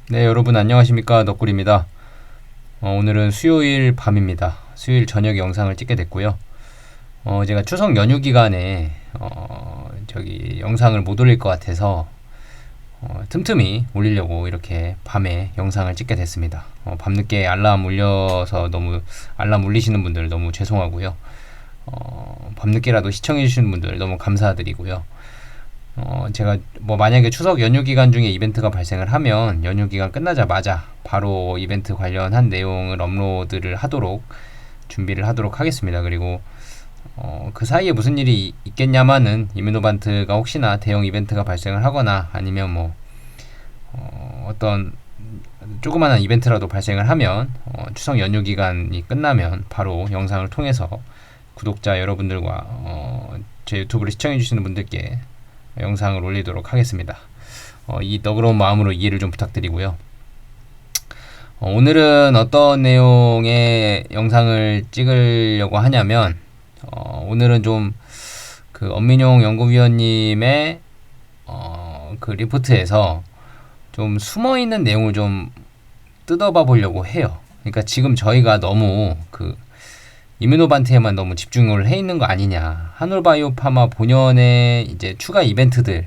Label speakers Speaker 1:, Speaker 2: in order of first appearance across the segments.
Speaker 1: 네, 여러분 안녕하십니까? 덕구리입니다. 오늘은 수요일 밤입니다. 수요일 저녁에 영상을 찍게 됐고요. 제가 추석 연휴 기간에 영상을 못 올릴 것 같아서 틈틈이 올리려고 이렇게 밤에 영상을 찍게 됐습니다. 밤늦게 알람 울려서 너무 알람 울리시는 분들 너무 죄송하고요. 밤늦게라도 시청해 주시는 분들 너무 감사드리고요. 제가 만약에 추석 연휴 기간 중에 이벤트가 발생을 하면 연휴 기간 끝나자마자 바로 이벤트 관련한 내용을 업로드를 하도록 준비를 하도록 하겠습니다. 그리고 그 사이에 무슨 일이 있겠냐마는 이뮤노반트가 혹시나 대형 이벤트가 발생을 하거나 아니면 어떤 조그마한 이벤트라도 발생을 하면 추석 연휴 기간이 끝나면 바로 영상을 통해서 구독자 여러분들과 제 유튜브를 시청해 주시는 분들께 영상을 올리도록 하겠습니다. 이 너그러운 마음으로 이해를 좀 부탁드리고요. 오늘은 어떤 내용의 영상을 찍으려고 하냐면 오늘은 좀 그 엄민용 연구위원님의 그 리포트에서 좀 숨어있는 내용을 좀 뜯어봐 보려고 해요. 그러니까 지금 저희가 너무 그 이뮤노반트에만 너무 집중을 해 있는 거 아니냐. 한올바이오파마 본연의 이제 추가 이벤트들에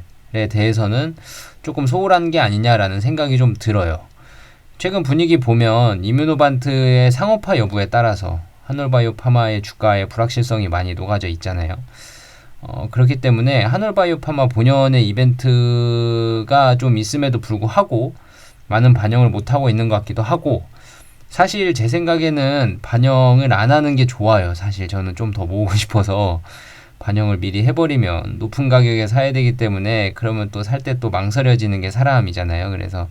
Speaker 1: 대해서는 조금 소홀한 게 아니냐라는 생각이 좀 들어요. 최근 분위기 보면 이뮤노반트의 상업화 여부에 따라서 한올바이오파마의 주가의 불확실성이 많이 녹아져 있잖아요. 그렇기 때문에 한올바이오파마 본연의 이벤트가 좀 있음에도 불구하고 많은 반영을 못하고 있는 것 같기도 하고, 사실 제 생각에는 반영을 안 하는 게 좋아요. 사실 저는 좀 더 모으고 싶어서 반영을 미리 해버리면 높은 가격에 사야 되기 때문에, 그러면 또 살 때 또 망설여지는 게 사람이잖아요. 그래서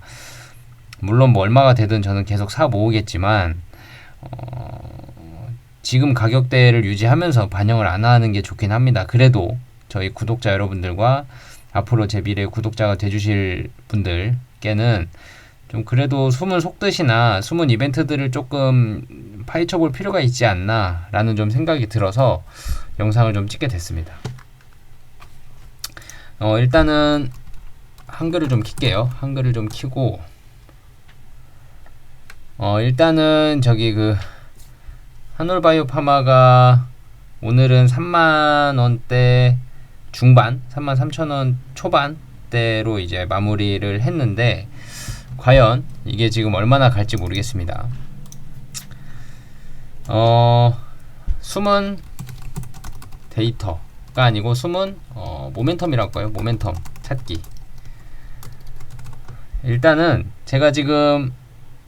Speaker 1: 물론 얼마가 되든 저는 계속 사 모으겠지만 지금 가격대를 유지하면서 반영을 안 하는 게 좋긴 합니다. 그래도 저희 구독자 여러분들과 앞으로 제 미래의 구독자가 돼주실 분들께는 좀 그래도 숨은 속뜻이나 숨은 이벤트들을 조금 파헤쳐 볼 필요가 있지 않나 라는 좀 생각이 들어서 영상을 좀 찍게 됐습니다. 일단은 한글을 좀 킬게요. 한글을 좀 키고 일단은 한올바이오파마가 오늘은 3만원대 중반, 33,000원 초반대로 이제 마무리를 했는데, 과연 이게 지금 얼마나 갈지 모르겠습니다. 숨은 데이터가 아니고 숨은 모멘텀이라고 해요. 모멘텀 찾기. 일단은 제가 지금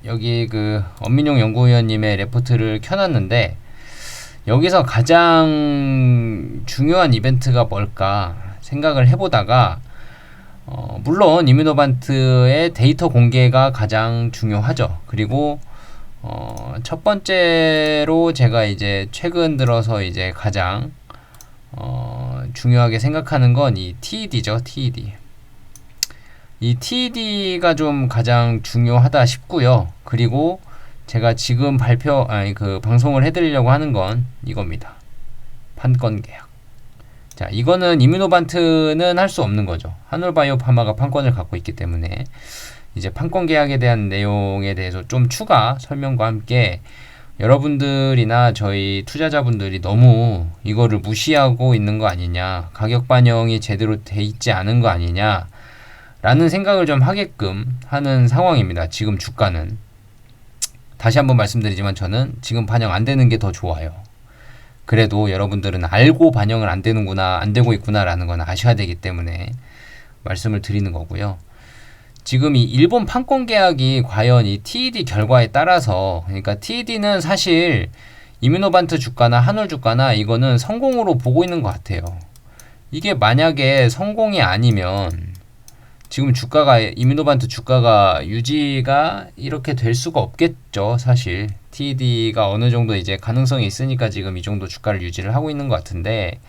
Speaker 1: 여기 그 엄민용 연구위원님의 레포트를 켜놨는데, 여기서 가장 중요한 이벤트가 뭘까 생각을 해보다가 물론 이뮤노반트의 데이터 공개가 가장 중요하죠. 그리고 첫 번째로 제가 이제 최근 들어서 이제 가장 중요하게 생각하는 건 이 TED죠. TED. 이 TED가 좀 가장 중요하다 싶고요. 그리고 제가 지금 방송을 해드리려고 하는 건 이겁니다. 판권 계약. 자, 이거는 이뮤노반트는 할 수 없는 거죠. 한올바이오파마가 판권을 갖고 있기 때문에 이제 판권 계약에 대한 내용에 대해서 좀 추가 설명과 함께 여러분들이나 저희 투자자분들이 너무 이거를 무시하고 있는 거 아니냐, 가격 반영이 제대로 돼 있지 않은 거 아니냐 라는 생각을 좀 하게끔 하는 상황입니다. 지금 주가는. 다시 한번 말씀드리지만 저는 지금 반영 안 되는 게 더 좋아요. 그래도 여러분들은 알고 반영을 안 되고 있구나 라는 건 아셔야 되기 때문에 말씀을 드리는 거고요. 지금 이 일본 판권 계약이 과연 이 TED 결과에 따라서, 그러니까 TED는 사실 이뮤노반트 주가나 한올 주가나 이거는 성공으로 보고 있는 것 같아요. 이게 만약에 성공이 아니면 지금 이뮤노반트 주가가 유지가 이렇게 될 수가 없겠죠. 사실 TED가 어느 정도 이제 가능성이 있으니까 지금 이 정도 주가를 유지를 하고 있는 것 같은데,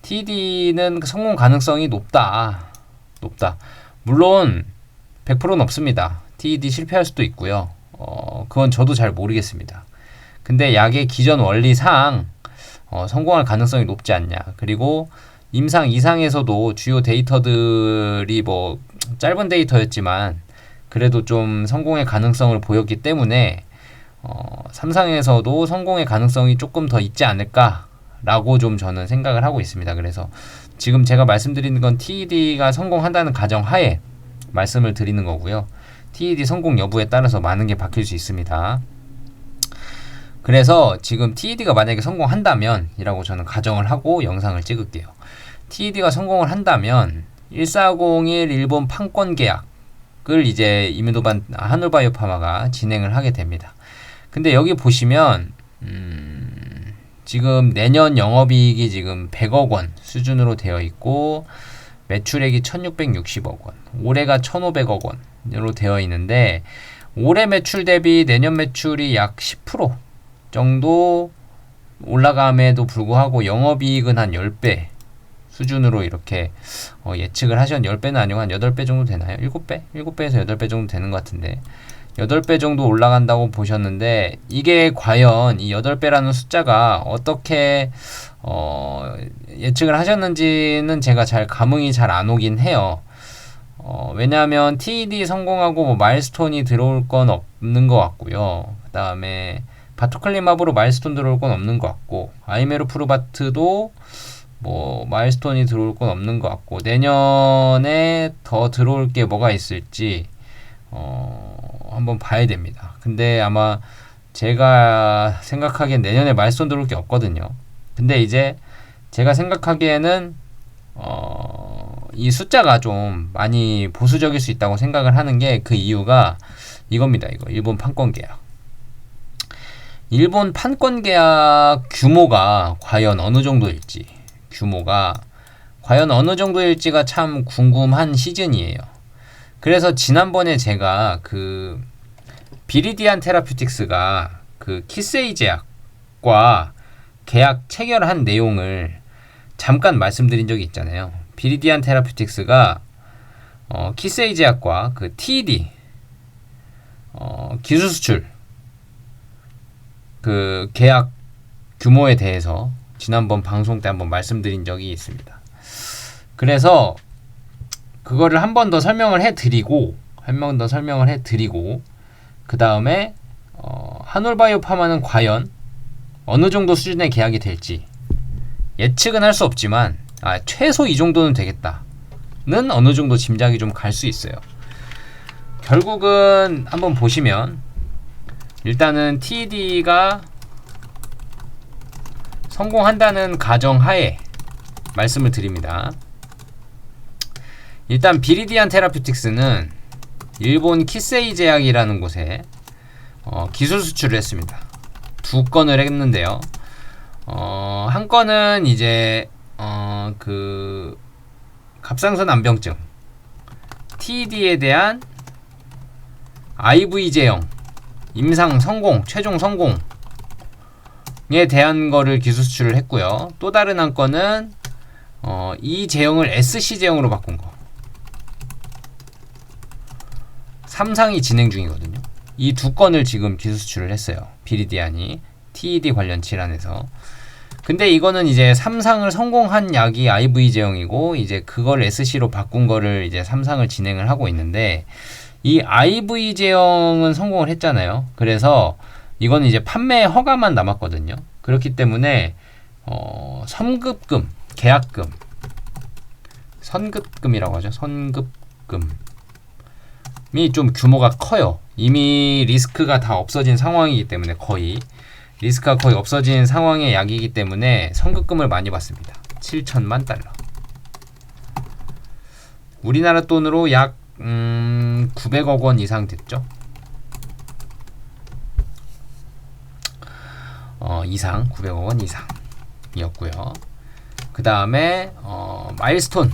Speaker 1: TED는 성공 가능성이 높다. 물론 100%는 없습니다. TED 실패할 수도 있고요. 그건 저도 잘 모르겠습니다. 근데 약의 기전 원리상 성공할 가능성이 높지 않냐. 그리고 임상 이상에서도 주요 데이터들이 짧은 데이터였지만 그래도 좀 성공의 가능성을 보였기 때문에 삼성에서도 성공의 가능성이 조금 더 있지 않을까라고 좀 저는 생각을 하고 있습니다. 그래서 지금 제가 말씀드리는 건 TED가 성공한다는 가정하에 말씀을 드리는 거고요. TED 성공 여부에 따라서 많은 게 바뀔 수 있습니다. 그래서 지금 TED가 만약에 성공한다면 이라고 저는 가정을 하고 영상을 찍을게요. TED가 성공을 한다면 1401 일본 판권 계약을 이제 이뮤노반 하늘바이오파마가 진행을 하게 됩니다. 근데 여기 보시면 지금 내년 영업이익이 지금 100억 원 수준으로 되어 있고 매출액이 1660억 원, 올해가 1500억 원으로 되어 있는데 올해 매출 대비 내년 매출이 약 10% 정도 올라감에도 불구하고 영업이익은 한 10배 수준으로 이렇게 예측을 하셨는데 10배는 아니고 한 8배 정도 되나요? 7배? 7배에서 8배 정도 되는 것 같은데 8배 정도 올라간다고 보셨는데 이게 과연 이 8배라는 숫자가 어떻게 예측을 하셨는지는 제가 잘 감흥이 잘 안 오긴 해요. 왜냐하면 TED 성공하고 뭐 마일스톤이 들어올 건 없는 것 같고요. 그 다음에 바토클리마브로 마일스톤 들어올 건 없는 것 같고 아이메로프루바트도 뭐 마일스톤이 들어올 건 없는 것 같고 내년에 더 들어올 게 뭐가 있을지 한번 봐야 됩니다. 근데 아마 제가 생각하기엔 내년에 마일스톤 들어올 게 없거든요. 근데 이제 제가 생각하기에는 이 숫자가 좀 많이 보수적일 수 있다고 생각을 하는 게 그 이유가 이겁니다. 이거 일본 판권 계약. 일본 판권 계약 규모가 과연 어느 정도일지가 참 궁금한 시즌이에요. 그래서 지난번에 제가 그 비리디안 테라퓨틱스가 그 키세이 제약과 계약 체결한 내용을 잠깐 말씀드린 적이 있잖아요. 비리디안 테라퓨틱스가 키세이 제약과 그 TED 기술 수출 그 계약 규모에 대해서 지난번 방송 때 한번 말씀드린 적이 있습니다. 그래서 그거를 한 번 더 설명을 해드리고 그 다음에 하놀바이오파마는 과연 어느 정도 수준의 계약이 될지 예측은 할 수 없지만 최소 이 정도는 되겠다는 어느 정도 짐작이 좀 갈 수 있어요. 결국은 한번 보시면 일단은 TED가 성공한다는 가정하에 말씀을 드립니다. 일단 비리디안 테라퓨틱스는 일본 키세이 제약이라는 곳에 기술 수출을 했습니다. 2건을 했는데요. 한 건은 이제 그 갑상선 암병증 TED에 대한 IV 제형 임상 성공, 최종 성공에 대한 거를 기술 수출을 했고요. 또 다른 한 건은 이 제형을 SC 제형으로 바꾼 거. 3상이 진행 중이거든요. 이 2건을 지금 기술 수출을 했어요. 비리디안이 TED 관련 질환에서. 근데 이거는 이제 3상을 성공한 약이 IV 제형이고 이제 그걸 SC로 바꾼 거를 이제 3상을 진행을 하고 있는데 이 IV 제형은 성공을 했잖아요. 그래서 이거는 이제 판매 허가만 남았거든요. 그렇기 때문에 선급금, 계약금, 선급금이라고 하죠. 선급금이 좀 규모가 커요. 이미 리스크가 다 없어진 상황이기 때문에 리스크가 거의 없어진 상황의 약이기 때문에 선급금을 많이 받습니다. 7천만 달러. 우리나라 돈으로 약 900억 원 이상 됐죠. 이상 900억 원 이상이었고요. 그 다음에 마일스톤.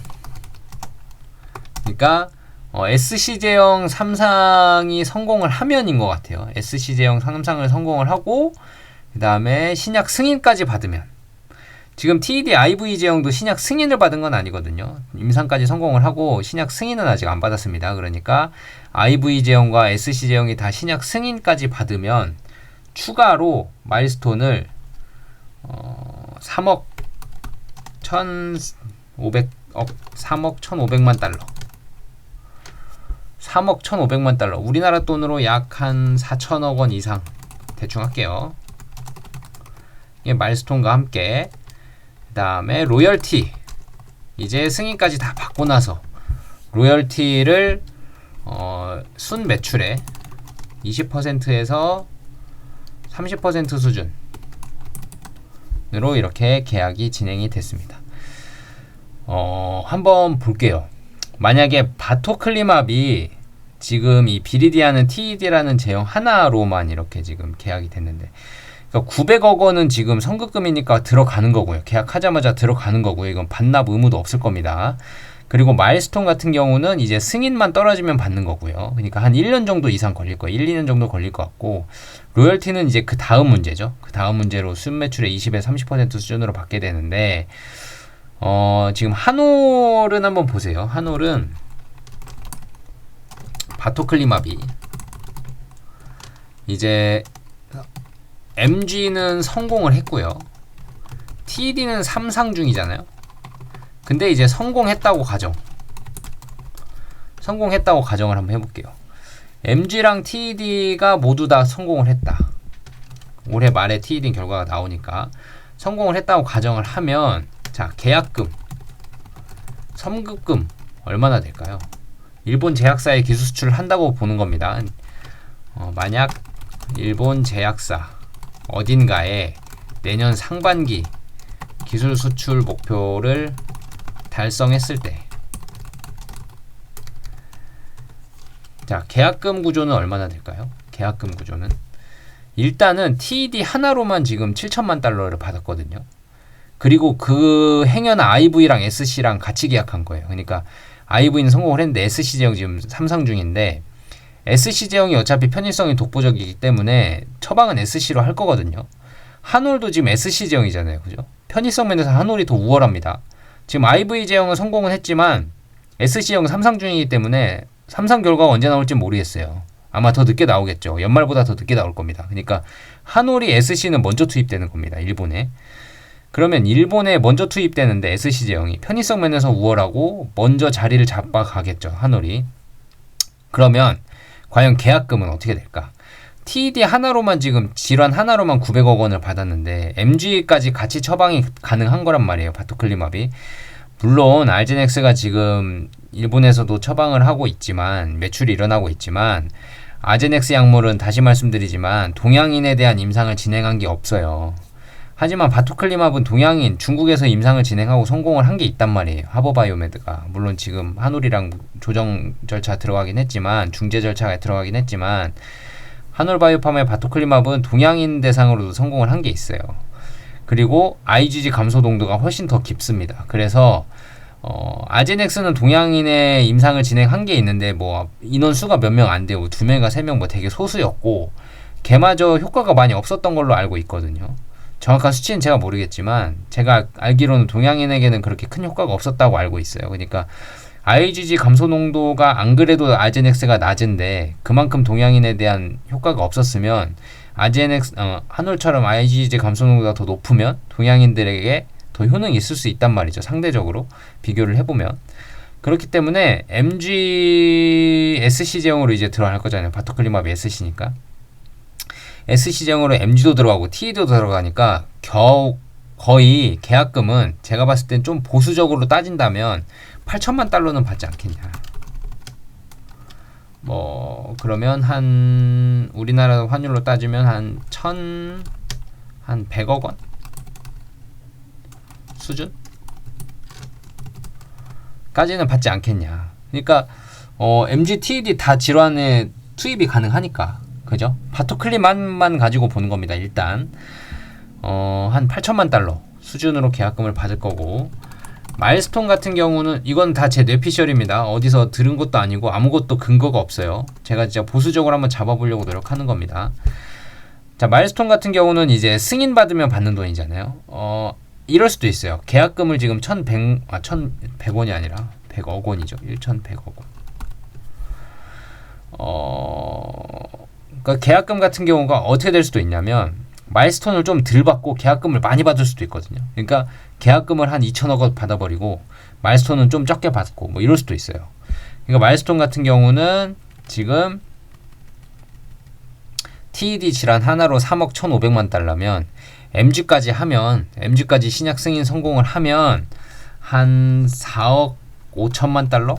Speaker 1: 그러니까 SC 제형 3상이 성공을 하면인 것 같아요. SC 제형 3상을 성공을 하고 그 다음에 신약 승인까지 받으면 지금 TED IV 제형도 신약 승인을 받은 건 아니거든요. 임상까지 성공을 하고 신약 승인은 아직 안 받았습니다. 그러니까 IV 제형과 SC 제형이 다 신약 승인까지 받으면 추가로 마일스톤을 3억 1,500억 3억 1,500만 달러 3억 1,500만 달러. 우리나라 돈으로 약 한 4천억 원 이상 대충 할게요. 이게 마일스톤과 함께 그 다음에 로열티. 이제 승인까지 다 받고 나서 로열티를 순 매출의 20%에서 30% 수준으로 이렇게 계약이 진행이 됐습니다. 한번 볼게요. 만약에 바토클리맙이 지금 이 비리디아는 TED라는 제형 하나로만 이렇게 지금 계약이 됐는데, 그러니까 900억 원은 지금 선급금이니까 들어가는 거고요. 계약하자마자 들어가는 거고요. 이건 반납 의무도 없을 겁니다. 그리고 마일스톤 같은 경우는 이제 승인만 떨어지면 받는 거고요. 그러니까 한 1년 정도 이상 걸릴 거예요. 1, 2년 정도 걸릴 것 같고, 로열티는 이제 그 다음 문제죠. 그 다음 문제로 순매출의 20에서 30% 수준으로 받게 되는데, 지금 한올은 한번 보세요. 한올은 바토클리맙이 이제 MG는 성공을 했고요. TED는 3상 중이잖아요. 근데 이제 성공했다고 가정을 한번 해볼게요. MG랑 TED가 모두 다 성공을 했다. 올해 말에 TED 결과가 나오니까 성공을 했다고 가정을 하면, 자, 계약금, 선급금 얼마나 될까요? 일본 제약사에 기술 수출을 한다고 보는 겁니다. 만약 일본 제약사 어딘가에 내년 상반기 기술 수출 목표를 달성했을 때, 자, 계약금 구조는 얼마나 될까요? 계약금 구조는 일단은 TED 하나로만 지금 7천만 달러를 받았거든요. 그리고 그 행여나 IV랑 SC랑 같이 계약한 거예요. 그러니까 IV는 성공을 했는데 SC 제형 지금 3상 중인데, SC 제형이 어차피 편의성이 독보적이기 때문에 처방은 SC로 할 거거든요. 한올도 지금 SC 제형이잖아요. 그죠? 편의성 면에서 한올이 더 우월합니다. 지금 IV 제형은 성공은 했지만 SC 제형 3상 중이기 때문에 3상 결과가 언제 나올지 모르겠어요. 아마 더 늦게 나오겠죠. 연말보다 더 늦게 나올 겁니다. 그러니까 한올이 SC는 먼저 투입되는 겁니다. 일본에. 그러면 일본에 먼저 투입되는데 SC 제형이 편의성 면에서 우월하고 먼저 자리를 잡아가겠죠. 한올이. 그러면 과연 계약금은 어떻게 될까? TED 하나로만 지금 질환 하나로만 900억 원을 받았는데 MG까지 같이 처방이 가능한 거란 말이에요. 바토클리맙이. 물론 알제넥스가 지금 일본에서도 처방을 하고 있지만, 매출이 일어나고 있지만, 아제넥스 약물은 다시 말씀드리지만 동양인에 대한 임상을 진행한 게 없어요. 하지만 바토클리맙은 동양인, 중국에서 임상을 진행하고 성공을 한 게 있단 말이에요. 하버바이오메드가. 물론 지금 한올이랑 조정 절차 들어가긴 했지만, 중재 절차가 들어가긴 했지만, 한올바이오팜의 바토클리맙은 동양인 대상으로도 성공을 한 게 있어요. 그리고 IgG 감소 농도가 훨씬 더 깊습니다. 그래서 아제넥스는 동양인의 임상을 진행한 게 있는데 뭐 인원 수가 몇 명 안 되고 2명인가 3명 뭐 되게 소수였고, 걔마저 효과가 많이 없었던 걸로 알고 있거든요. 정확한 수치는 제가 모르겠지만 제가 알기로는 동양인에게는 그렇게 큰 효과가 없었다고 알고 있어요. 그러니까 IgG 감소 농도가 안 그래도 아제넥스가 낮은데 그만큼 동양인에 대한 효과가 없었으면, 아제넥스 한올처럼 IgG 감소 농도가 더 높으면 동양인들에게 더 효능이 있을 수 있단 말이죠. 상대적으로 비교를 해보면. 그렇기 때문에 MG SC 제형으로 이제 들어갈 거잖아요. 바토클리맙이 SC니까. SC 제형으로 MG도 들어가고 TE도 들어가니까 거의 계약금은 제가 봤을 땐 좀 보수적으로 따진다면 8천만 달러는 받지 않겠냐. 뭐 그러면 한 우리나라 환율로 따지면 한 100억 원 수준? 까지는 받지 않겠냐. 그러니까 MG, TED 다 질환에 투입이 가능하니까. 그죠? 바토클리맙만 가지고 보는 겁니다. 일단 한 8천만 달러 수준으로 계약금을 받을 거고, 마일스톤 같은 경우는 이건 다 제 뇌피셜입니다. 어디서 들은 것도 아니고 아무것도 근거가 없어요. 제가 진짜 보수적으로 한번 잡아보려고 노력하는 겁니다. 자, 마일스톤 같은 경우는 이제 승인 받으면 받는 돈이잖아요. 이럴 수도 있어요. 계약금을 지금 1,100원이 아니라 100억 원이죠. 1,100억 원. 그러니까 계약금 같은 경우가 어떻게 될 수도 있냐면, 마일스톤을 좀 덜 받고 계약금을 많이 받을 수도 있거든요. 그러니까 계약금을 한 2천억 원 받아버리고 마일스톤은 좀 적게 받고 뭐 이럴 수도 있어요. 그러니까 마일스톤 같은 경우는 지금 TED 질환 하나로 3억 1,500만 달러면 MG까지 하면 MG까지 신약 승인 성공을 하면 한 4억 5천만 달러?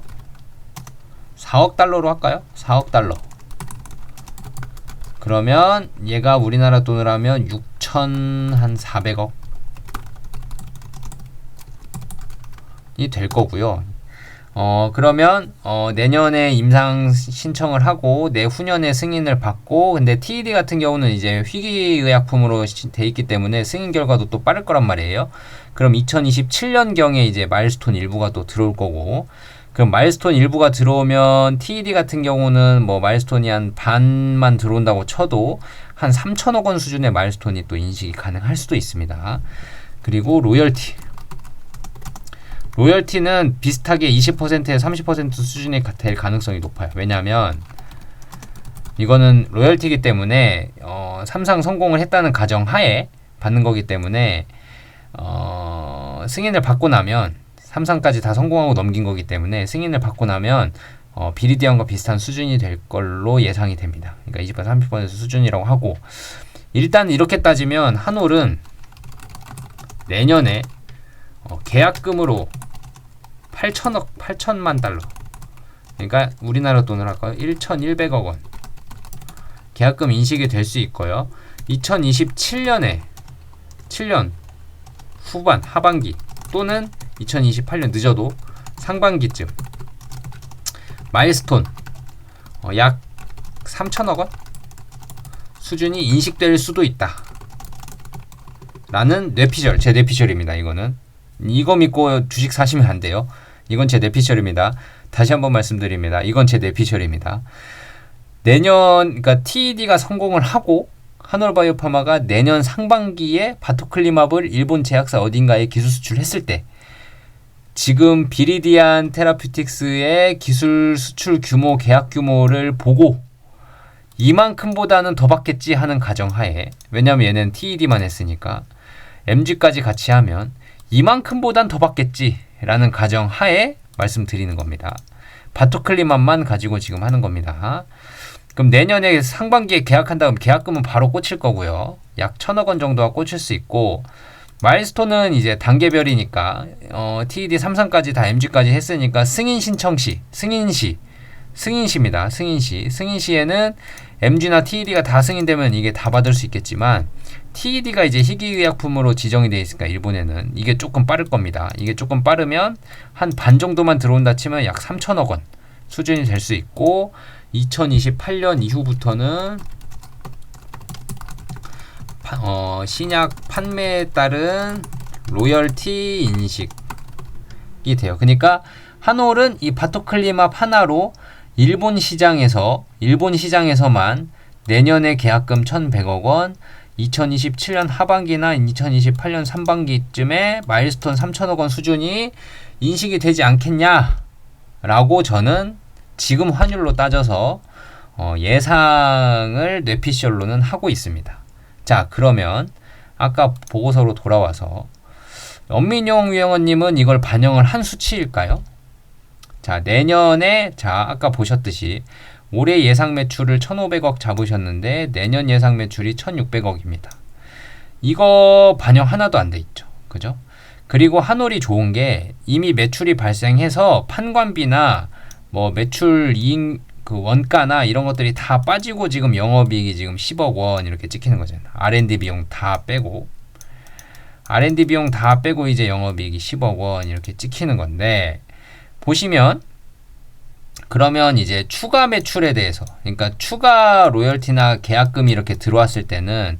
Speaker 1: 4억 달러로 할까요? 4억 달러. 그러면 얘가 우리나라 돈으로 하면 6,400억 이 될 거고요. 그러면 내년에 임상 신청을 하고 내후년에 승인을 받고, 근데 TED 같은 경우는 이제 희귀의약품으로 돼 있기 때문에 승인 결과도 또 빠를 거란 말이에요. 그럼 2027년경에 이제 마일스톤 일부가 또 들어올 거고, 그럼 마일스톤 일부가 들어오면 TED 같은 경우는 뭐 마일스톤이 한 반만 들어온다고 쳐도 한 3천억 원 수준의 마일스톤이 또 인식이 가능할 수도 있습니다. 그리고 로열티는 비슷하게 20%에서 30% 수준이 될 가능성이 높아요. 왜냐하면 이거는 로열티이기 때문에 삼상 성공을 했다는 가정하에 받는 거기 때문에 승인을 받고 나면, 삼상까지 다 성공하고 넘긴 거기 때문에 승인을 받고 나면 비리디언과 비슷한 수준이 될 걸로 예상이 됩니다. 그러니까 20% 30% 수준이라고 하고, 일단 이렇게 따지면 한올은 내년에 계약금으로 8천만 달러, 그러니까 우리나라 돈으로 할까요? 1,100억 원 계약금 인식이 될 수 있고요. 2027년에 7년 후반 하반기 또는 2028년 늦어도 상반기쯤 마일스톤 약 3천억 원 수준이 인식될 수도 있다 라는 뇌피셜, 제 뇌피셜입니다. 이거 믿고 주식 사시면 안 돼요. 이건 제 뇌피셜입니다. 다시 한번 말씀드립니다. 이건 제 뇌피셜입니다. 내년, 그러니까 TED가 성공을 하고 한올바이오파마가 내년 상반기에 바토클리맙을 일본 제약사 어딘가에 기술 수출했을 때, 지금 비리디안 테라퓨틱스의 기술 수출 규모, 계약 규모를 보고 이만큼보다는 더 받겠지 하는 가정하에, 왜냐면 얘는 TED만 했으니까 MG까지 같이 하면 이만큼보단 더 받겠지 라는 가정하에 말씀드리는 겁니다. 바토클리맙만 가지고 지금 하는 겁니다. 그럼 내년에 상반기에 계약한 다음 계약금은 바로 꽂힐 거고요. 약 1,000억 원 정도가 꽂힐 수 있고, 마일스톤은 이제 단계별이니까 TED 3상까지 다 MG까지 했으니까 승인 신청 시, 승인시입니다. 승인시에는 MG나 TED가 다 승인되면 이게 다 받을 수 있겠지만, TED가 이제 희귀의약품으로 지정이 되어 있으니까 일본에는 이게 조금 빠를 겁니다. 이게 조금 빠르면 한 반 정도만 들어온다 치면 약 3천억 원 수준이 될 수 있고, 2028년 이후부터는 신약 판매에 따른 로열티 인식이 돼요. 그러니까 한올은 이 바토클리맙 하나로 일본 시장에서만 내년에 계약금 1,100억 원, 2027년 하반기나 2028년 상반기쯤에 마일스톤 3천억 원 수준이 인식이 되지 않겠냐라고 저는 지금 환율로 따져서 예상을 뇌피셜로는 하고 있습니다. 자, 그러면 아까 보고서로 돌아와서 엄민용 위원님은 이걸 반영을 한 수치일까요? 자, 내년에 아까 보셨듯이 올해 예상 매출을 1,500억 잡으셨는데 내년 예상 매출이 1,600억입니다. 이거 반영 하나도 안 돼 있죠. 그죠? 그리고 한올이 좋은 게 이미 매출이 발생해서 판관비나 뭐 매출 이익 그 원가나 이런 것들이 다 빠지고 지금 영업이익이 지금 10억 원 이렇게 찍히는 거잖아요. R&D 비용 다 빼고 이제 영업이익이 10억 원 이렇게 찍히는 건데, 보시면 그러면 이제 추가 매출에 대해서, 그러니까 추가 로열티나 계약금이 이렇게 들어왔을 때는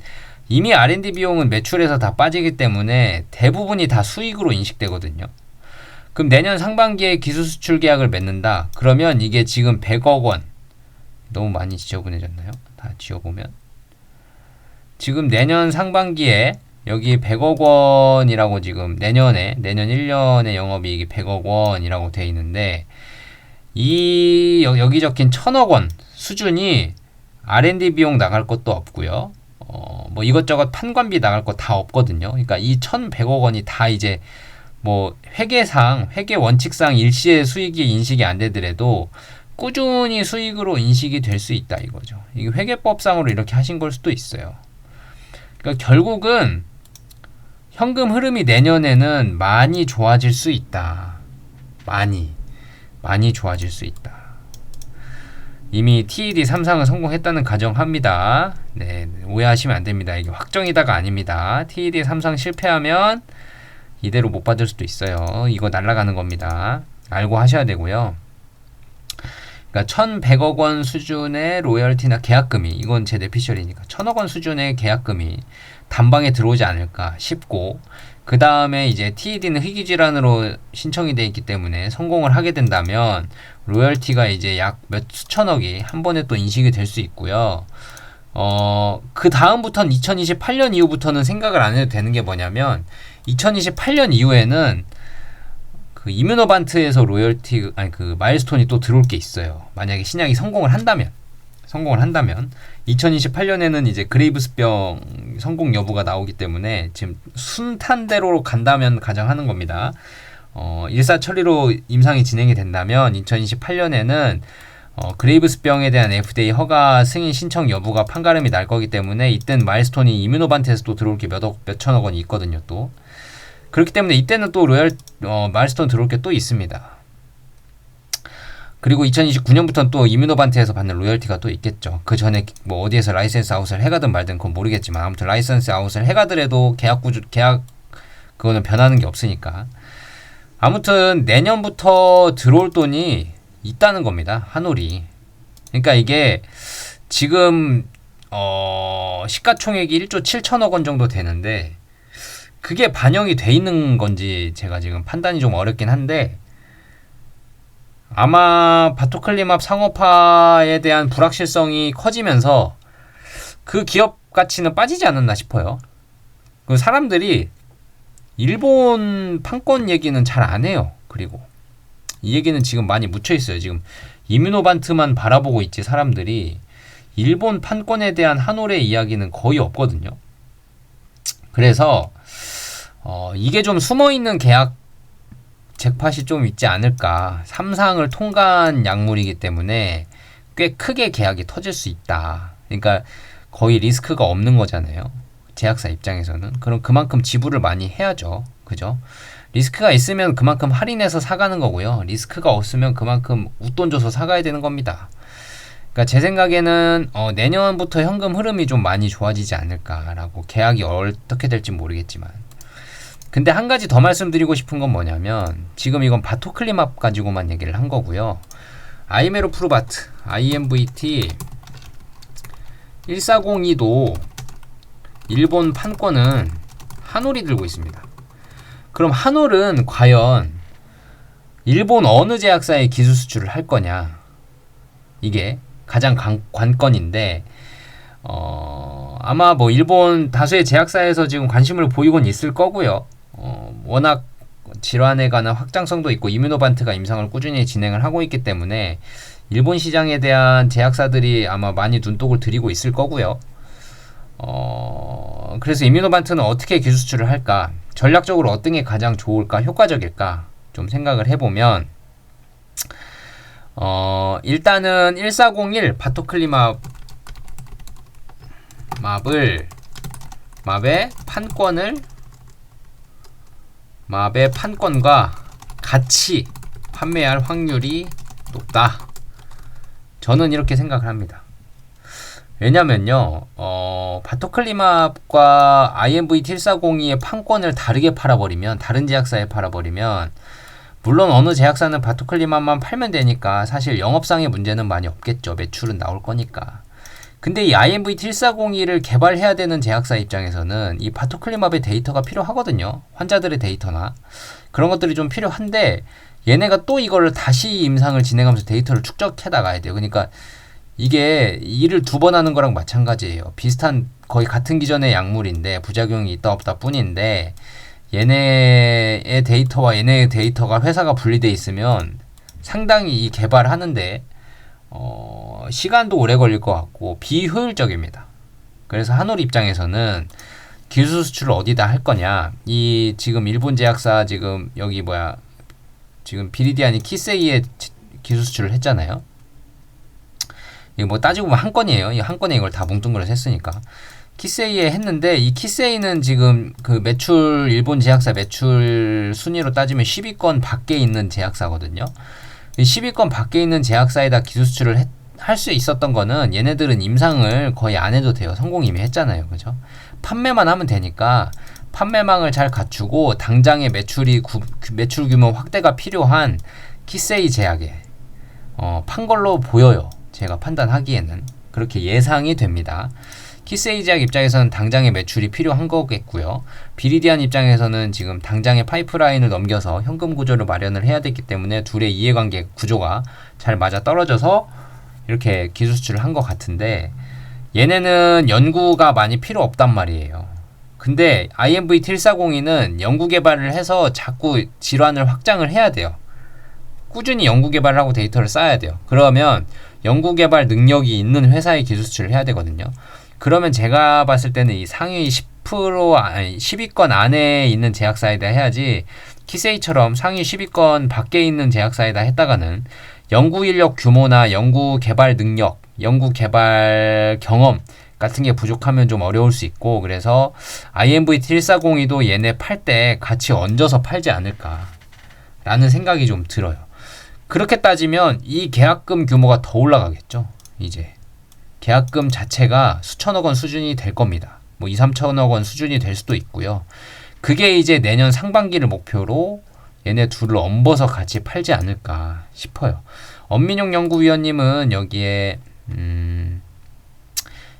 Speaker 1: 이미 R&D 비용은 매출에서 다 빠지기 때문에 대부분이 다 수익으로 인식되거든요. 그럼 내년 상반기에 기술 수출 계약을 맺는다. 그러면 이게 지금 100억 원, 너무 많이 지저분해졌나요? 다 지워보면 지금 내년 상반기에 여기 100억 원이라고 지금 내년 1년의 영업이익이 100억 원이라고 돼 있는데, 여기 적힌 1,000억 원 수준이 R&D 비용 나갈 것도 없고요. 뭐 이것저것 판관비 나갈 거 다 없거든요. 그러니까 이 1,100억 원이 다 이제 뭐 회계 원칙상 일시에 수익이 인식이 안 되더라도 꾸준히 수익으로 인식이 될 수 있다 이거죠. 이게 회계법상으로 이렇게 하신 걸 수도 있어요. 그러니까 결국은 현금 흐름이 내년에는 많이 좋아질 수 있다. 많이 좋아질 수 있다. 이미 TED 3상을 성공했다는 가정합니다. 네, 오해하시면 안 됩니다. 이게 확정이다가 아닙니다. TED 3상 실패하면 이대로 못 받을 수도 있어요. 이거 날아가는 겁니다. 알고 하셔야 되고요. 그러니까 1,100억 원 수준의 로열티나 계약금이, 이건 제 뇌피셜이니까 1,000억 원 수준의 계약금이 단방에 들어오지 않을까 싶고, 그 다음에 이제 TED는 희귀질환으로 신청이 돼 있기 때문에 성공을 하게 된다면 로열티가 이제 약 몇 수천억이 한 번에 또 인식이 될 수 있고요. 그 다음부터는 2028년 이후부터는 생각을 안 해도 되는 게 뭐냐면, 2028년 이후에는 그 이뮤노반트에서 로열티, 그 마일스톤이 또 들어올 게 있어요. 만약에 신약이 성공을 한다면 2028년에는 이제 그레이브스병 성공 여부가 나오기 때문에 지금 순탄대로 간다면 가정하는 겁니다. 일사천리로 임상이 진행이 된다면 2028년에는 그레이브스병에 대한 FDA 허가 승인 신청 여부가 판가름이 날 거기 때문에 이때는 마일스톤이 이뮤노반트에서 또 들어올 게 몇천억 원이 있거든요. 또 그렇기 때문에 이때는 또 마일스톤 들어올 게 또 있습니다. 그리고 2029년부터는 또 이뮤노반트에서 받는 로열티가 또 있겠죠. 그 전에 뭐 어디에서 라이센스 아웃을 해가든 말든 그건 모르겠지만 아무튼 라이센스 아웃을 해가더라도 계약 그거는 변하는 게 없으니까. 아무튼 내년부터 들어올 돈이 있다는 겁니다. 한올이. 그러니까 이게 지금 시가총액이 1조 7천억 원 정도 되는데 그게 반영이 돼 있는 건지 제가 지금 판단이 좀 어렵긴 한데, 아마 바토클리맙 상업화에 대한 불확실성이 커지면서 그 기업 가치는 빠지지 않았나 싶어요. 그 사람들이 일본 판권 얘기는 잘 안 해요. 그리고 이 얘기는 지금 많이 묻혀 있어요. 지금 이뮤노반트만 바라보고 있지 사람들이 일본 판권에 대한 한올의 이야기는 거의 없거든요. 그래서 이게 좀 숨어있는 계약 잭팟이 좀 있지 않을까. 3상을 통과한 약물이기 때문에 꽤 크게 계약이 터질 수 있다. 그러니까 거의 리스크가 없는 거잖아요. 제약사 입장에서는. 그럼 그만큼 지불을 많이 해야죠. 그죠? 리스크가 있으면 그만큼 할인해서 사가는 거고요. 리스크가 없으면 그만큼 웃돈 줘서 사가야 되는 겁니다. 그러니까 제 생각에는 내년부터 현금 흐름이 좀 많이 좋아지지 않을까라고. 계약이 어떻게 될지 모르겠지만. 근데 한 가지 더 말씀드리고 싶은 건 뭐냐면, 지금 이건 바토클리맙 가지고만 얘기를 한 거고요. 아이메로프루바트, IMVT 1402도 일본 판권은 한올이 들고 있습니다. 그럼 한올은 과연 일본 어느 제약사에 기술 수출을 할 거냐, 이게 가장 관건인데, 아마 뭐 일본 다수의 제약사에서 지금 관심을 보이곤 있을 거고요. 워낙 질환에 관한 확장성도 있고 이뮤노반트가 임상을 꾸준히 진행을 하고 있기 때문에 일본 시장에 대한 제약사들이 아마 많이 눈독을 들이고 있을 거고요. 그래서 이뮤노반트는 어떻게 기술 수출을 할까, 전략적으로 어떤 게 가장 좋을까, 효과적일까 좀 생각을 해보면, 일단은 1401 바토클리맙 맙의 판권과 같이 판매할 확률이 높다. 저는 이렇게 생각을 합니다. 왜냐면요, 바토클리맙과 IMVT 1402의 판권을 다르게 팔아버리면, 다른 제약사에 팔아버리면, 물론 어느 제약사는 바토클리맙만 팔면 되니까 사실 영업상의 문제는 많이 없겠죠. 매출은 나올 거니까. 근데 이 IMVT 1402를 개발해야 되는 제약사 입장에서는 이 바토클리맙의 데이터가 필요하거든요. 환자들의 데이터나 그런 것들이 좀 필요한데, 얘네가 또 이거를 다시 임상을 진행하면서 데이터를 축적해 나가야 돼요. 그러니까 이게 일을 두 번 하는 거랑 마찬가지예요. 비슷한, 거의 같은 기전의 약물인데 부작용이 있다 없다 뿐인데, 얘네의 데이터와 얘네의 데이터가 회사가 분리돼 있으면 상당히 이 개발하는데 시간도 오래 걸릴 것 같고 비효율적입니다. 그래서 한올 입장에서는 기술 수출을 어디다 할 거냐. 이 지금 일본 제약사 지금 여기 뭐야 지금 비리디안이 키세이에 기술 수출을 했잖아요. 이거 뭐 따지고 보면 한 건이에요. 이 한 건에 이걸 다 뭉뚱그려서 했으니까. 키세이에 했는데 이 키세이는 지금 그 매출 일본 제약사 매출 순위로 따지면 10위권 밖에 있는 제약사거든요. 10위권 밖에 있는 제약사에다 기술 수출을 할 수 있었던 거는 얘네들은 임상을 거의 안 해도 돼요. 성공 이미 했잖아요. 그죠? 판매만 하면 되니까 판매망을 잘 갖추고 당장의 매출 규모 확대가 필요한 키세이 제약에 판 걸로 보여요. 제가 판단하기에는 그렇게 예상이 됩니다. 키세이 제약 입장에서는 당장의 매출이 필요한 거겠고요. 비리디안 입장에서는 지금 당장의 파이프라인을 넘겨서 현금 구조를 마련을 해야 되기 때문에 둘의 이해관계 구조가 잘 맞아 떨어져서 이렇게 기술 수출을 한 것 같은데 얘네는 연구가 많이 필요 없단 말이에요. 근데 IMVT1402는 연구 개발을 해서 자꾸 질환을 확장을 해야 돼요. 꾸준히 연구 개발을 하고 데이터를 쌓아야 돼요. 그러면 연구 개발 능력이 있는 회사에 기술 수출을 해야 되거든요. 그러면 제가 봤을 때는 이 상위 10위권 안에 있는 제약사에다 해야지 키세이처럼 상위 10위권 밖에 있는 제약사에다 했다가는 연구 인력 규모나 연구 개발 능력, 연구 개발 경험 같은 게 부족하면 좀 어려울 수 있고 그래서 IMVT1402도 얘네 팔 때 같이 얹어서 팔지 않을까 라는 생각이 좀 들어요. 그렇게 따지면 이 계약금 규모가 더 올라가겠죠. 이제 계약금 자체가 수천억 원 수준이 될 겁니다. 뭐 2, 3천억 원 수준이 될 수도 있고요. 그게 이제 내년 상반기를 목표로 얘네 둘을 얹어서 같이 팔지 않을까 싶어요. 엄민용 연구위원님은 여기에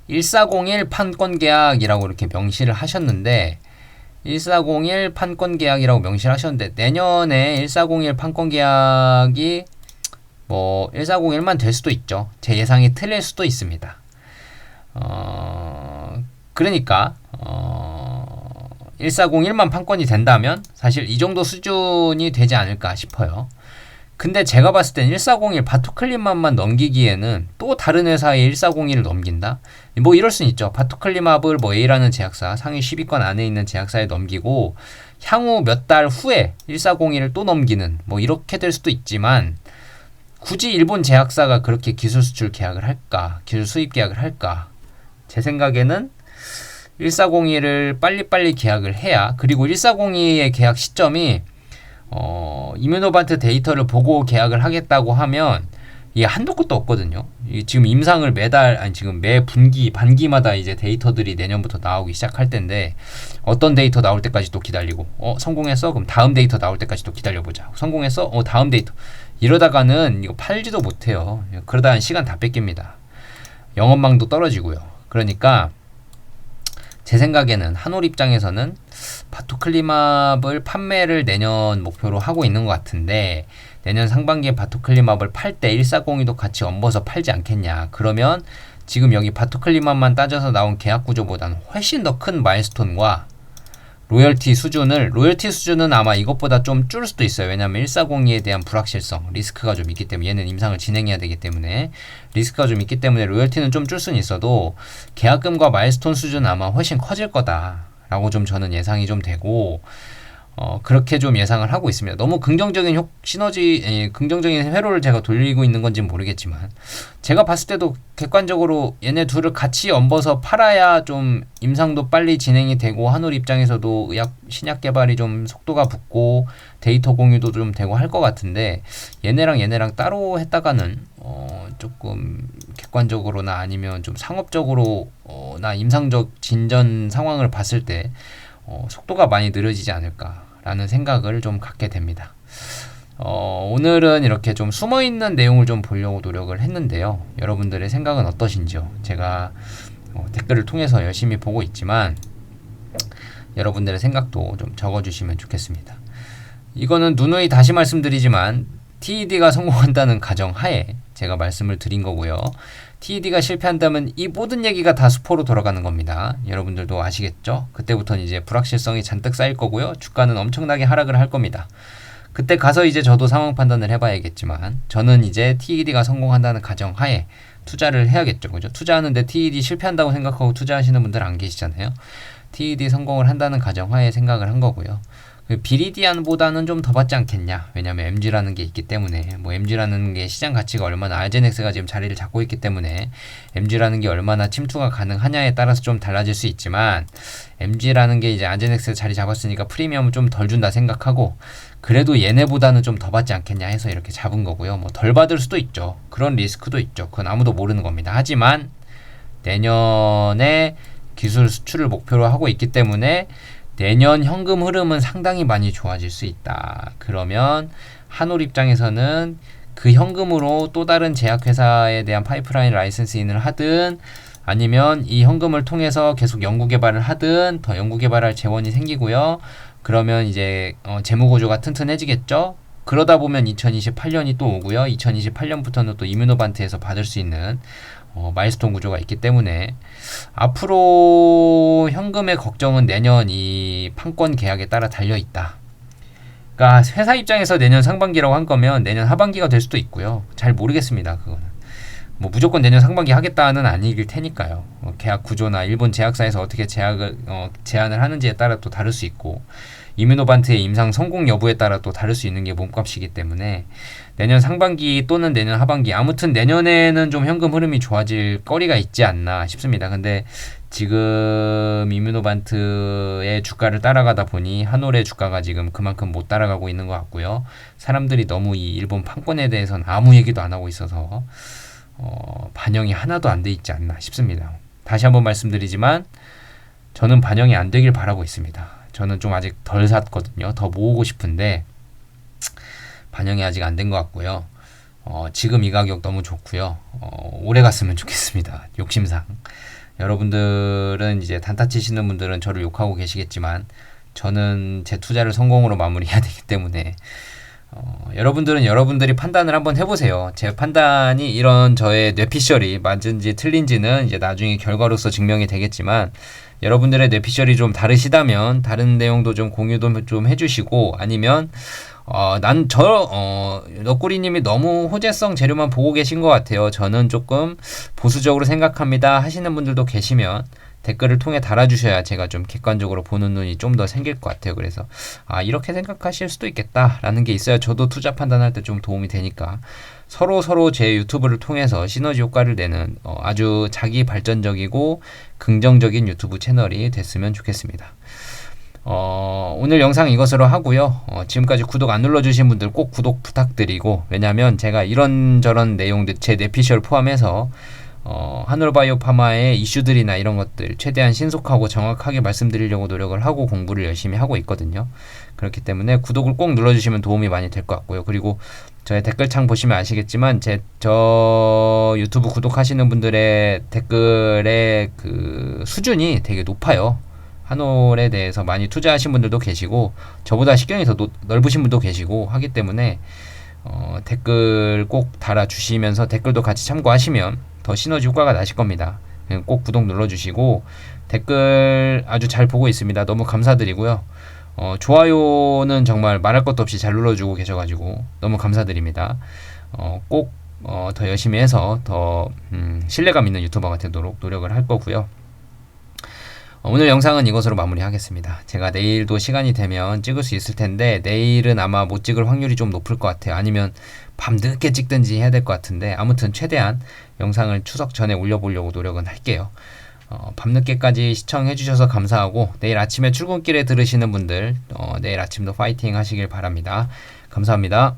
Speaker 1: 1401 판권 계약이라고 이렇게 명시를 하셨는데 1401 판권 계약이라고 명시를 하셨는데 내년에 1401 판권 계약이 뭐 1401만 될 수도 있죠. 제 예상이 틀릴 수도 있습니다. 그러니까 1401만 판권이 된다면 사실 이 정도 수준이 되지 않을까 싶어요. 근데 제가 봤을 땐 1401 바토클리맙만 넘기기에는 또 다른 회사에 1401을 넘긴다? 뭐 이럴 순 있죠. 바토클리맙을 뭐 A라는 제약사, 상위 10위권 안에 있는 제약사에 넘기고 향후 몇 달 후에 1401을 또 넘기는 뭐 이렇게 될 수도 있지만 굳이 일본 제약사가 그렇게 기술 수출 계약을 할까? 기술 수입 계약을 할까? 제 생각에는 1402를 빨리빨리 계약을 해야 그리고 1402의 계약 시점이 이뮤노반트 데이터를 보고 계약을 하겠다고 하면 이게 한도 끝도 없거든요. 지금 임상을 지금 매 반기마다 이제 데이터들이 내년부터 나오기 시작할 텐데 어떤 데이터 나올 때까지 또 기다리고 성공했어? 그럼 다음 데이터 나올 때까지 또 기다려보자. 성공했어? 다음 데이터. 이러다가는 이거 팔지도 못해요. 그러다가 시간 다 뺏깁니다. 영업망도 떨어지고요. 그러니까 제 생각에는 한올 입장에서는 바토클리맙을 판매를 내년 목표로 하고 있는 것 같은데 내년 상반기에 바토클리맙을 팔 때 1402도 같이 얹어서 팔지 않겠냐. 그러면 지금 여기 바토클리맙만 따져서 나온 계약 구조보다는 훨씬 더 큰 마일스톤과 로열티 수준은 아마 이것보다 좀 줄 수도 있어요. 왜냐하면 1402에 대한 불확실성, 리스크가 좀 있기 때문에 얘는 임상을 진행해야 되기 때문에 리스크가 좀 있기 때문에 로열티는 좀 줄 수는 있어도 계약금과 마일스톤 수준은 아마 훨씬 커질 거다라고 좀 저는 예상이 좀 되고 그렇게 좀 예상을 하고 있습니다. 너무 긍정적인 긍정적인 회로를 제가 돌리고 있는 건지는 모르겠지만 제가 봤을 때도 객관적으로 얘네 둘을 같이 얹어서 팔아야 좀 임상도 빨리 진행이 되고 한올 입장에서도 신약 개발이 좀 속도가 붙고 데이터 공유도 좀 되고 할 것 같은데 얘네랑 따로 했다가는 조금 객관적으로나 아니면 좀 상업적으로 나 임상적 진전 상황을 봤을 때 속도가 많이 느려지지 않을까라는 생각을 좀 갖게 됩니다. 오늘은 이렇게 좀 숨어있는 내용을 좀 보려고 노력을 했는데요. 여러분들의 생각은 어떠신지요? 제가 댓글을 통해서 열심히 보고 있지만 여러분들의 생각도 좀 적어주시면 좋겠습니다. 이거는 누누이 다시 말씀드리지만 TED가 성공한다는 가정하에 제가 말씀을 드린 거고요. TED가 실패한다면 이 모든 얘기가 다 수포로 돌아가는 겁니다. 여러분들도 아시겠죠? 그때부터는 이제 불확실성이 잔뜩 쌓일 거고요. 주가는 엄청나게 하락을 할 겁니다. 그때 가서 이제 저도 상황 판단을 해봐야겠지만 저는 이제 TED가 성공한다는 가정하에 투자를 해야겠죠. 그죠? 투자하는데 TED 실패한다고 생각하고 투자하시는 분들 안 계시잖아요. TED 성공을 한다는 가정하에 생각을 한 거고요. 비리디안보다는 좀 더 받지 않겠냐. 왜냐면 MG라는 게 있기 때문에, 뭐 MG라는 게 시장 가치가 얼마나, 아제넥스가 지금 자리를 잡고 있기 때문에 MG라는 게 얼마나 침투가 가능하냐에 따라서 좀 달라질 수 있지만, MG라는 게 이제 아제넥스 자리 잡았으니까 프리미엄을 좀 덜 준다 생각하고, 그래도 얘네보다는 좀 더 받지 않겠냐 해서 이렇게 잡은 거고요. 뭐 덜 받을 수도 있죠. 그런 리스크도 있죠. 그건 아무도 모르는 겁니다. 하지만 내년에 기술 수출을 목표로 하고 있기 때문에 내년 현금 흐름은 상당히 많이 좋아질 수 있다. 그러면 한올 입장에서는 그 현금으로 또 다른 제약회사에 대한 파이프라인 라이선스인을 하든, 아니면 이 현금을 통해서 계속 연구개발을 하든 더 연구개발할 재원이 생기고요. 그러면 이제 재무구조가 튼튼해지겠죠. 그러다 보면 2028년이 또 오고요. 2028년부터는 또 이뮤노반트에서 받을 수 있는 마일스톤 구조가 있기 때문에 앞으로 현금의 걱정은 내년 이 판권 계약에 따라 달려있다. 그러니까 회사 입장에서 내년 상반기라고 한 거면 내년 하반기가 될 수도 있고요. 잘 모르겠습니다. 그거는 뭐 무조건 내년 상반기 하겠다는 아니길 테니까요. 계약 구조나 일본 제약사에서 어떻게 제안을 하는지에 따라 또 다를 수 있고, 이뮤노반트의 임상 성공 여부에 따라 또 다를 수 있는 게 몸값이기 때문에 내년 상반기 또는 내년 하반기, 아무튼 내년에는 좀 현금 흐름이 좋아질 거리가 있지 않나 싶습니다. 근데 지금 이뮤노반트의 주가를 따라가다 보니 한올의 주가가 지금 그만큼 못 따라가고 있는 것 같고요. 사람들이 너무 이 일본 판권에 대해서는 아무 얘기도 안 하고 있어서 반영이 하나도 안 돼 있지 않나 싶습니다. 다시 한번 말씀드리지만 저는 반영이 안 되길 바라고 있습니다. 저는 좀 아직 덜 샀거든요. 더 모으고 싶은데 반영이 아직 안 된 것 같고요. 지금 이 가격 너무 좋고요. 오래 갔으면 좋겠습니다. 욕심상. 여러분들은 이제 단타 치시는 분들은 저를 욕하고 계시겠지만 저는 제 투자를 성공으로 마무리해야 되기 때문에 여러분들은 여러분들이 판단을 한번 해보세요. 제 판단이 이런 저의 뇌피셜이 맞은지 틀린지는 이제 나중에 결과로서 증명이 되겠지만, 여러분들의 뇌피셜이 좀 다르시다면 다른 내용도 좀 공유도 좀 해주시고, 아니면 너꾸리님이 너무 호재성 재료만 보고 계신 것 같아요. 저는 조금 보수적으로 생각합니다 하시는 분들도 계시면 댓글을 통해 달아주셔야 제가 좀 객관적으로 보는 눈이 좀 더 생길 것 같아요. 그래서 이렇게 생각하실 수도 있겠다라는 게 있어야 저도 투자 판단할 때 좀 도움이 되니까 서로 제 유튜브를 통해서 시너지 효과를 내는 아주 자기 발전적이고 긍정적인 유튜브 채널이 됐으면 좋겠습니다. 오늘 영상 이것으로 하고요. 지금까지 구독 안 눌러주신 분들 꼭 구독 부탁드리고, 왜냐면 제가 이런저런 내용들 제 뇌피셜 포함해서 한올바이오파마의 이슈들이나 이런 것들 최대한 신속하고 정확하게 말씀드리려고 노력을 하고 공부를 열심히 하고 있거든요. 그렇기 때문에 구독을 꼭 눌러주시면 도움이 많이 될 것 같고요. 그리고 저의 댓글창 보시면 아시겠지만 저 유튜브 구독하시는 분들의 댓글의 그 수준이 되게 높아요. 한올에 대해서 많이 투자하신 분들도 계시고 저보다 식견이 더 넓으신 분도 계시고 하기 때문에 댓글 꼭 달아주시면서 댓글도 같이 참고하시면 더 시너지 효과가 나실 겁니다. 꼭 구독 눌러주시고 댓글 아주 잘 보고 있습니다. 너무 감사드리고요. 좋아요는 정말 말할 것도 없이 잘 눌러주고 계셔가지고 너무 감사드립니다. 꼭 더 열심히 해서 더 신뢰감 있는 유튜버가 되도록 노력을 할 거고요. 오늘 영상은 이것으로 마무리하겠습니다. 제가 내일도 시간이 되면 찍을 수 있을 텐데 내일은 아마 못 찍을 확률이 좀 높을 것 같아요. 아니면 밤 늦게 찍든지 해야 될 것 같은데, 아무튼 최대한 영상을 추석 전에 올려보려고 노력은 할게요. 밤늦게까지 시청해주셔서 감사하고, 내일 아침에 출근길에 들으시는 분들 내일 아침도 파이팅 하시길 바랍니다. 감사합니다.